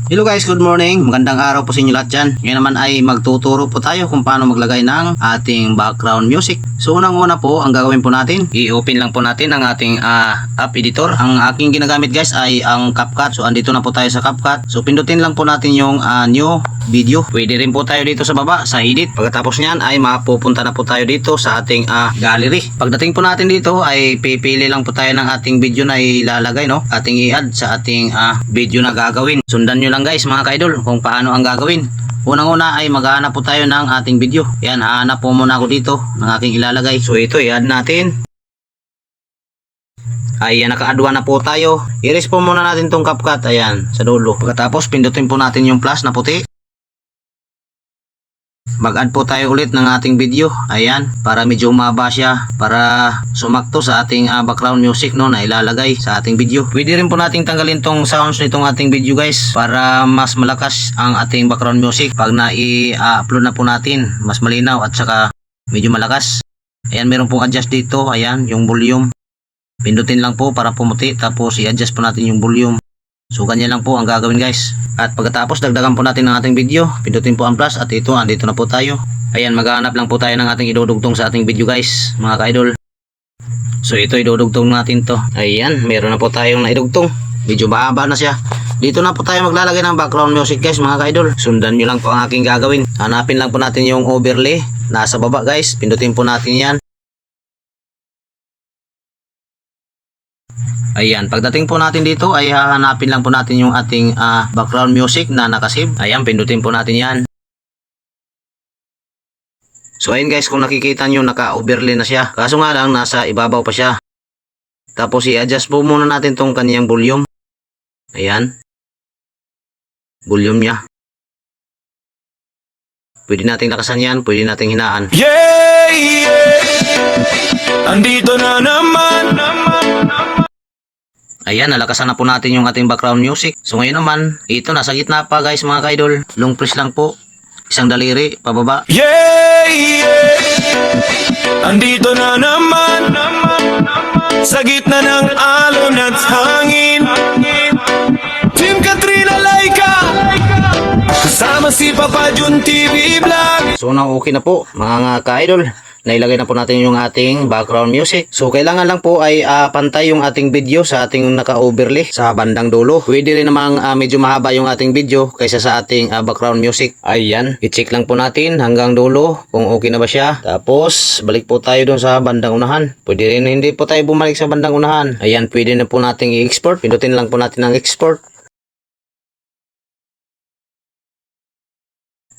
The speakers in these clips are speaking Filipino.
Hello guys, good morning. Magandang araw po sa inyo lahat dyan. Ngayon naman ay magtuturo po tayo kung paano maglagay ng ating background music. So unang-una po, ang gagawin po natin, i-open lang po natin ang ating app editor. Ang aking ginagamit guys ay ang CapCut. So andito na po tayo sa CapCut. So pindutin lang po natin yung new video. Pwede rin po tayo dito sa baba, sa edit. Pagkatapos nyan ay mapupunta na po tayo dito sa ating gallery. Pagdating po natin dito ay pipili lang po tayo ng ating video na ilalagay, no? Ating i-add sa ating video na gagawin. Sundan nyo lang guys mga ka-idol kung paano ang gagawin. Unang-una ay maghahanap po tayo ng ating video. Yan, hahanap po muna ako dito ng aking ilalagay. So ito, i-add natin. Ayan, naka-add na po tayo. I-erase po muna natin tong CapCut. Ayan, sa dulo. Pagkatapos, pindutin po natin yung plus na puti. Mag-add po tayo ulit ng ating video. Ayan, para medyo umaba siya, para sumakto sa ating background music, no, na ilalagay sa ating video. Pwede rin po nating tanggalin tong sounds nitong ating video guys, para mas malakas ang ating background music pag na-i-upload na po natin. Mas malinaw at saka medyo malakas. Ayan, meron pong adjust dito. Ayan, yung volume. Pindutin lang po para pumuti, tapos i-adjust po natin yung volume. So ganyan lang po ang gagawin guys. At pagkatapos dagdagan po natin ang ating video, pindutin po ang plus at ito, andito na po tayo. Ayan, maghahanap lang po tayo ng ating idudugtong sa ating video guys, mga ka-idol. So ito, idudugtong natin to. Ayan, meron na po tayong naidugtong. Medyo mahaba na siya. Dito na po tayo maglalagay ng background music guys, mga ka-idol. Sundan nyo lang po ang aking gagawin. Hanapin lang po natin yung overlay. Nasa baba guys, pindutin po natin yan. Ayan, pagdating po natin dito ay hahanapin lang po natin yung ating background music na nakasave. Ayan, pindutin po natin yan. So ayun guys, kung nakikita nyo, naka-overlay na siya. Kaso nga lang, nasa ibabaw pa siya. Tapos i-adjust po muna natin tong kaniyang volume. Ayan. Volume niya. Pwede nating lakasan yan, pwede nating hinaan. Yeah, yeah. Andito na naman. Ayan, nalakasan na po natin yung ating background music. So ngayon naman, ito nasa gitna pa guys mga ka-idol. Long press lang po. Isang daliri, pababa. Yeah, yeah. Andito na naman. Sa gitna ng alon at hangin. Team Katrina Laika. Kasama si Papa Jun TV Vlog. So na okay na po mga ka-idol. Nailagay na po natin yung ating background music. So kailangan lang po ay pantay yung ating video sa ating naka-overlay sa bandang dulo. Pwede rin namang medyo mahaba yung ating video kaysa sa ating background music. Ayan, i-check lang po natin hanggang dulo kung okay na ba siya. Tapos balik po tayo dun sa bandang unahan. Pwede rin hindi po tayo bumalik sa bandang unahan. Ayan, pwede na po nating i-export. Pindutin lang po natin ang export.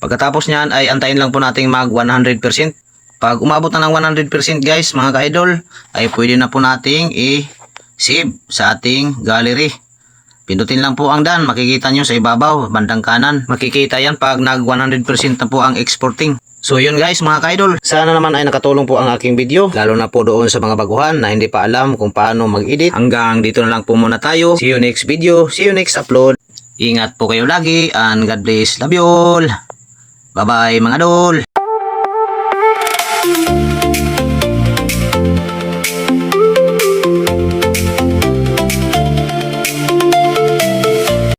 Pagkatapos niyan ay antayin lang po nating mag 100%. Pag umabot na ng 100% guys mga ka-idol, ay pwede na po nating i-save sa ating gallery. Pindutin lang po ang done, makikita nyo sa ibabaw, bandang kanan. Makikita yan pag nag 100% na po ang exporting. So yun guys mga ka-idol, sana naman ay nakatulong po ang aking video, lalo na po doon sa mga baguhan na hindi pa alam kung paano mag-edit. Hanggang dito na lang po muna tayo. See you next video, see you next upload. Ingat po kayo lagi and God bless. Love you all. Bye bye mga idol.